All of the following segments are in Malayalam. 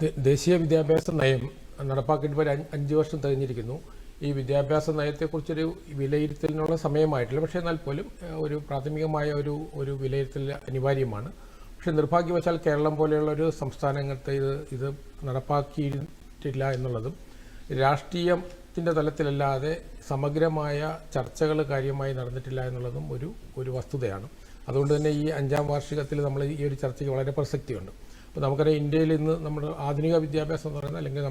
ദേശീയ വിദ്യാഭ്യാസ നയം നടപ്പാക്കിയിട്ട് ഇപ്പോൾ 5 വർഷം തികഞ്ഞിരിക്കുന്നു. ഈ വിദ്യാഭ്യാസ നയത്തെക്കുറിച്ചൊരു വിലയിരുത്തലിനുള്ള സമയമായിട്ടില്ല. പക്ഷേ എന്നാൽ പോലും ഒരു പ്രാഥമികമായ ഒരു വിലയിരുത്തൽ അനിവാര്യമാണ്. പക്ഷേ നിർഭാഗ്യവശാൽ കേരളം പോലെയുള്ള ഒരു സംസ്ഥാനങ്ങൾക്ക് ഇത് നടപ്പാക്കിയിട്ടില്ല എന്നുള്ളതും രാഷ്ട്രീയത്തിൻ്റെ തലത്തിലല്ലാതെ സമഗ്രമായ ചർച്ചകൾ കാര്യമായി നടന്നിട്ടില്ല എന്നുള്ളതും ഒരു വസ്തുതയാണ്. അതുകൊണ്ട് തന്നെ ഈ 5ാം വാർഷികത്തിൽ നമ്മൾ ഈ ഒരു ചർച്ചയ്ക്ക് വളരെ പ്രസക്തിയുണ്ട്. അപ്പോൾ നമുക്കറിയാം, ഇന്ത്യയിൽ ഇന്ന് നമ്മുടെ ആധുനിക വിദ്യാഭ്യാസം എന്ന് പറയുന്നത്, അല്ലെങ്കിൽ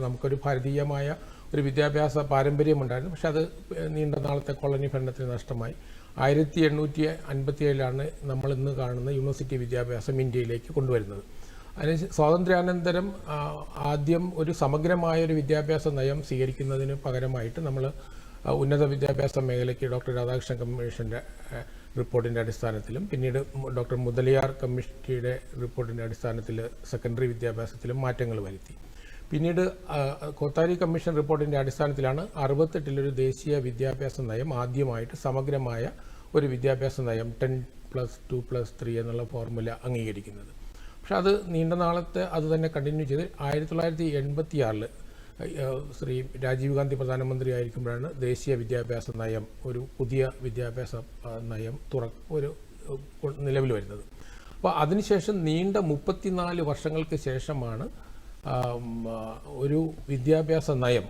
നമുക്കൊരു ഭാരതീയമായ ഒരു വിദ്യാഭ്യാസ പാരമ്പര്യമുണ്ടായിരുന്നു. പക്ഷെ അത് നീണ്ട നാളത്തെ കോളനി ഭരണത്തിന് നഷ്ടമായി. 1857 നമ്മൾ ഇന്ന് കാണുന്ന യൂണിവേഴ്സിറ്റി വിദ്യാഭ്യാസം ഇന്ത്യയിലേക്ക് കൊണ്ടുവരുന്നത്. അതിന് സ്വാതന്ത്ര്യാനന്തരം ആദ്യം ഒരു സമഗ്രമായ ഒരു വിദ്യാഭ്യാസ നയം സ്വീകരിക്കുന്നതിന് പകരമായിട്ട് നമ്മൾ ഉന്നത വിദ്യാഭ്യാസ മേഖലയ്ക്ക് ഡോക്ടർ രാധാകൃഷ്ണൻ കമ്മീഷൻ്റെ റിപ്പോർട്ടിൻ്റെ അടിസ്ഥാനത്തിലും പിന്നീട് ഡോക്ടർ മുതലിയാർ കമ്മിറ്റിയുടെ റിപ്പോർട്ടിൻ്റെ അടിസ്ഥാനത്തിൽ സെക്കൻഡറി വിദ്യാഭ്യാസത്തിലും മാറ്റങ്ങൾ വരുത്തി. പിന്നീട് കോത്താരി കമ്മീഷൻ റിപ്പോർട്ടിൻ്റെ അടിസ്ഥാനത്തിലാണ് 68 ദേശീയ വിദ്യാഭ്യാസ നയം ആദ്യമായിട്ട് സമഗ്രമായ ഒരു വിദ്യാഭ്യാസ നയം 10+2+3 എന്നുള്ള ഫോർമുല അംഗീകരിക്കുന്നത്. പക്ഷെ അത് നീണ്ട നാളത്തെ അത് തന്നെ കണ്ടിന്യൂ ചെയ്ത് 1986 ശ്രീ രാജീവ് ഗാന്ധി പ്രധാനമന്ത്രി ആയിരിക്കുമ്പോഴാണ് ദേശീയ വിദ്യാഭ്യാസ നയം, ഒരു പുതിയ വിദ്യാഭ്യാസ നയം നിലവിൽ വരുന്നത്. അപ്പോൾ അതിനുശേഷം നീണ്ട 34 വർഷങ്ങൾക്ക് ശേഷമാണ് ഒരു വിദ്യാഭ്യാസ നയം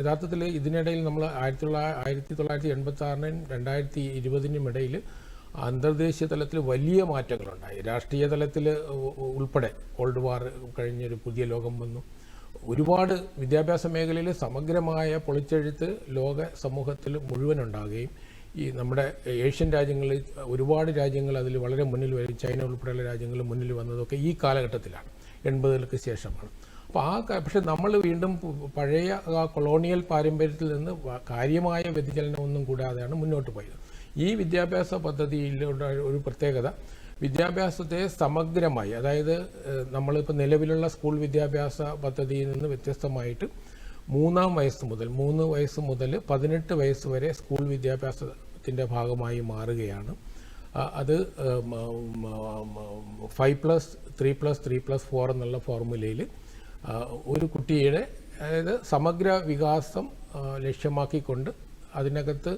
യഥാർത്ഥത്തിൽ ഇതിനിടയിൽ നമ്മൾ 1986-നും 2020-നും ഇടയിൽ അന്തർദേശീയ തലത്തിൽ വലിയ മാറ്റങ്ങളുണ്ടായി. രാഷ്ട്രീയ തലത്തിൽ ഉൾപ്പെടെ കോൾഡ് വാർ കഴിഞ്ഞൊരു പുതിയ ലോകം വന്നു. ഒരുപാട് വിദ്യാഭ്യാസ മേഖലയിൽ സമഗ്രമായ പൊളിച്ചെഴുത്ത് ലോക സമൂഹത്തിൽ മുഴുവനുണ്ടാകുകയും ഈ നമ്മുടെ ഏഷ്യൻ രാജ്യങ്ങളിൽ ഒരുപാട് രാജ്യങ്ങൾ അതിൽ വളരെ മുന്നിൽ വരും, ചൈന ഉൾപ്പെടെയുള്ള രാജ്യങ്ങൾ മുന്നിൽ വന്നതൊക്കെ ഈ കാലഘട്ടത്തിലാണ്, 80-കൾക്ക് ശേഷമാണ്. അപ്പോൾ പക്ഷെ നമ്മൾ വീണ്ടും പഴയ കൊളോണിയൽ പാരമ്പര്യത്തിൽ നിന്ന് കാര്യമായ വ്യതിചലനമൊന്നും കൂടാതെയാണ് മുന്നോട്ട് പോയത്. ഈ വിദ്യാഭ്യാസ പദ്ധതിയിലുള്ള ഒരു പ്രത്യേകത, വിദ്യാഭ്യാസത്തെ സമഗ്രമായി, അതായത് നമ്മളിപ്പോൾ നിലവിലുള്ള സ്കൂൾ വിദ്യാഭ്യാസ പദ്ധതിയിൽ നിന്ന് വ്യത്യസ്തമായിട്ട് 3 വയസ്സ് മുതൽ 18 വയസ്സ് വരെ സ്കൂൾ വിദ്യാഭ്യാസത്തിൻ്റെ ഭാഗമായി മാറുകയാണ്. അത് 5+3+3+4 എന്നുള്ള ഫോർമുലയിൽ ഒരു കുട്ടിയുടെ, അതായത് സമഗ്ര വികാസം ലക്ഷ്യമാക്കിക്കൊണ്ട് അതിനകത്ത്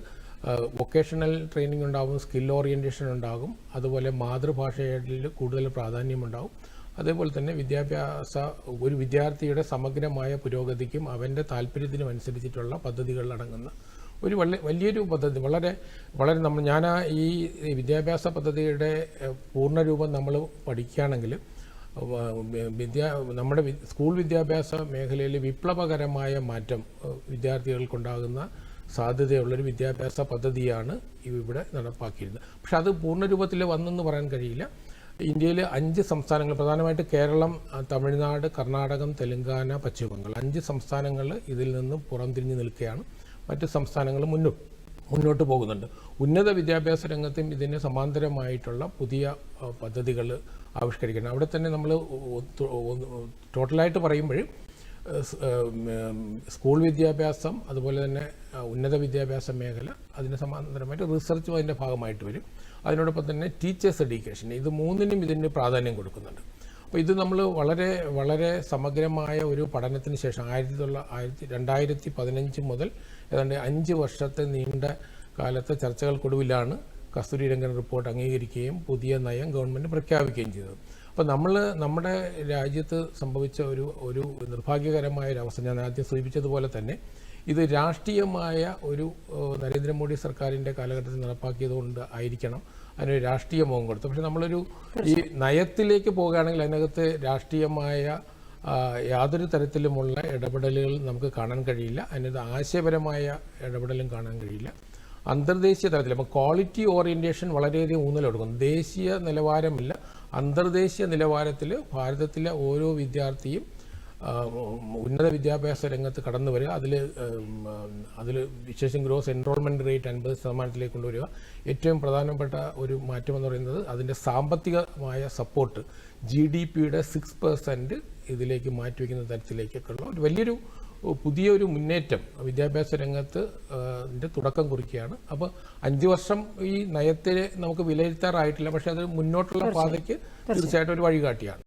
വൊക്കേഷണൽ ട്രെയിനിങ് ഉണ്ടാകും, സ്കിൽ ഓറിയൻറ്റേഷൻ ഉണ്ടാകും, അതുപോലെ മാതൃഭാഷയിൽ കൂടുതൽ പ്രാധാന്യമുണ്ടാകും. അതേപോലെ തന്നെ ഒരു വിദ്യാർത്ഥിയുടെ സമഗ്രമായ പുരോഗതിക്കും അവൻ്റെ താല്പര്യത്തിനും അനുസരിച്ചിട്ടുള്ള പദ്ധതികളിലടങ്ങുന്ന ഒരു വലിയൊരു പദ്ധതി. വളരെ ഞാൻ ഈ വിദ്യാഭ്യാസ പദ്ധതിയുടെ പൂർണ്ണരൂപം നമ്മൾ പഠിക്കുകയാണെങ്കിൽ നമ്മുടെ സ്കൂൾ വിദ്യാഭ്യാസ മേഖലയിൽ വിപ്ലവകരമായ മാറ്റം വിദ്യാർത്ഥികൾക്കുണ്ടാകുന്ന സാധ്യതയുള്ളൊരു വിദ്യാഭ്യാസ പദ്ധതിയാണ് ഇവിടെ നടപ്പാക്കിയിരുന്നത്. പക്ഷെ അത് പൂർണ്ണരൂപത്തിൽ വന്നെന്ന് പറയാൻ കഴിയില്ല. ഇന്ത്യയിൽ 5 സംസ്ഥാനങ്ങൾ, പ്രധാനമായിട്ട് കേരളം, തമിഴ്നാട്, കർണാടകം, തെലങ്കാന, പശ്ചിമ ബംഗാൾ, 5 സംസ്ഥാനങ്ങൾ ഇതിൽ നിന്ന് പുറംതിരിഞ്ഞ് നിൽക്കുകയാണ്. മറ്റ് സംസ്ഥാനങ്ങൾ മുന്നോട്ട് പോകുന്നുണ്ട്. ഉന്നത വിദ്യാഭ്യാസ രംഗത്തും ഇതിന് സമാന്തരമായിട്ടുള്ള പുതിയ പദ്ധതികൾ ആവിഷ്കരിക്കണം. അവിടെ തന്നെ നമ്മൾ ടോട്ടലായിട്ട് പറയുമ്പോൾ സ്കൂൾ വിദ്യാഭ്യാസം, അതുപോലെ തന്നെ ഉന്നത വിദ്യാഭ്യാസ മേഖല, അതിന് സമാന്തരമായിട്ട് റിസർച്ചും അതിൻ്റെ ഭാഗമായിട്ട് വരും. അതിനോടൊപ്പം തന്നെ ടീച്ചേഴ്സ് എഡ്യൂക്കേഷൻ, ഇത് 3നും ഇതിന് പ്രാധാന്യം കൊടുക്കുന്നുണ്ട്. അപ്പോൾ ഇത് നമ്മൾ വളരെ സമഗ്രമായ ഒരു പഠനത്തിന് ശേഷം 2015 മുതൽ ഏതാണ്ട് 5 വർഷത്തെ നീണ്ട കാലത്തെ ചർച്ചകൾക്കൊടുവിലാണ് കസ്തൂരിരംഗൻ റിപ്പോർട്ട് അംഗീകരിക്കുകയും പുതിയ നയം ഗവൺമെൻറ് പ്രഖ്യാപിക്കുകയും ചെയ്തത്. അപ്പോൾ നമ്മുടെ രാജ്യത്ത് സംഭവിച്ച ഒരു നിർഭാഗ്യകരമായ ഒരു അവസ്ഥ, ഞാൻ ആദ്യം സൂചിപ്പിച്ചതുപോലെ തന്നെ ഇത് രാഷ്ട്രീയമായ ഒരു നരേന്ദ്രമോദി സർക്കാരിൻ്റെ കാലഘട്ടത്തിൽ നടപ്പാക്കിയത് കൊണ്ട് ആയിരിക്കണം അതിനൊരു രാഷ്ട്രീയ മുഖം കൊടുത്തു. പക്ഷെ നമ്മളൊരു ഈ നയത്തിലേക്ക് പോകുകയാണെങ്കിൽ അതിനകത്ത് രാഷ്ട്രീയമായ യാതൊരു തരത്തിലുമുള്ള ഇടപെടലുകൾ നമുക്ക് കാണാൻ കഴിയില്ല. അതിനകത്ത് ആശയപരമായ ഇടപെടലും കാണാൻ കഴിയില്ല. അന്തർദേശീയ തലത്തിൽ അപ്പോൾ ക്വാളിറ്റി ഓറിയൻറ്റേഷൻ വളരെയധികം ഊന്നൽ കൊടുക്കുന്നു. ദേശീയ നിലവാരമില്ല, അന്തർദേശീയ നിലവാരത്തിൽ ഭാരതത്തിലെ ഓരോ വിദ്യാർത്ഥിയും ഉന്നത വിദ്യാഭ്യാസ രംഗത്ത് കടന്നു വരിക, അതിൽ വിശേഷം ഗ്രോസ് എൻറോൾമെൻറ്റ് റേറ്റ് 50% കൊണ്ടുവരിക. ഏറ്റവും പ്രധാനപ്പെട്ട ഒരു മാറ്റമെന്ന് പറയുന്നത് അതിൻ്റെ സാമ്പത്തികമായ സപ്പോർട്ട് GDP-യുടെ 6% ഇതിലേക്ക് മാറ്റിവെക്കുന്ന തരത്തിലേക്കൊക്കെയുള്ള ഒരു വലിയൊരു പുതിയൊരു മുന്നേറ്റം വിദ്യാഭ്യാസ രംഗത്ത് തുടക്കം കുറിക്കുകയാണ്. അപ്പോൾ 5 വർഷം ഈ നയത്തെ നമുക്ക് വിലയിരുത്താറായിട്ടില്ല, പക്ഷെ അത് മുന്നോട്ടുള്ള പാതയ്ക്ക് തീർച്ചയായിട്ടും ഒരു വഴികാട്ടിയാണ്.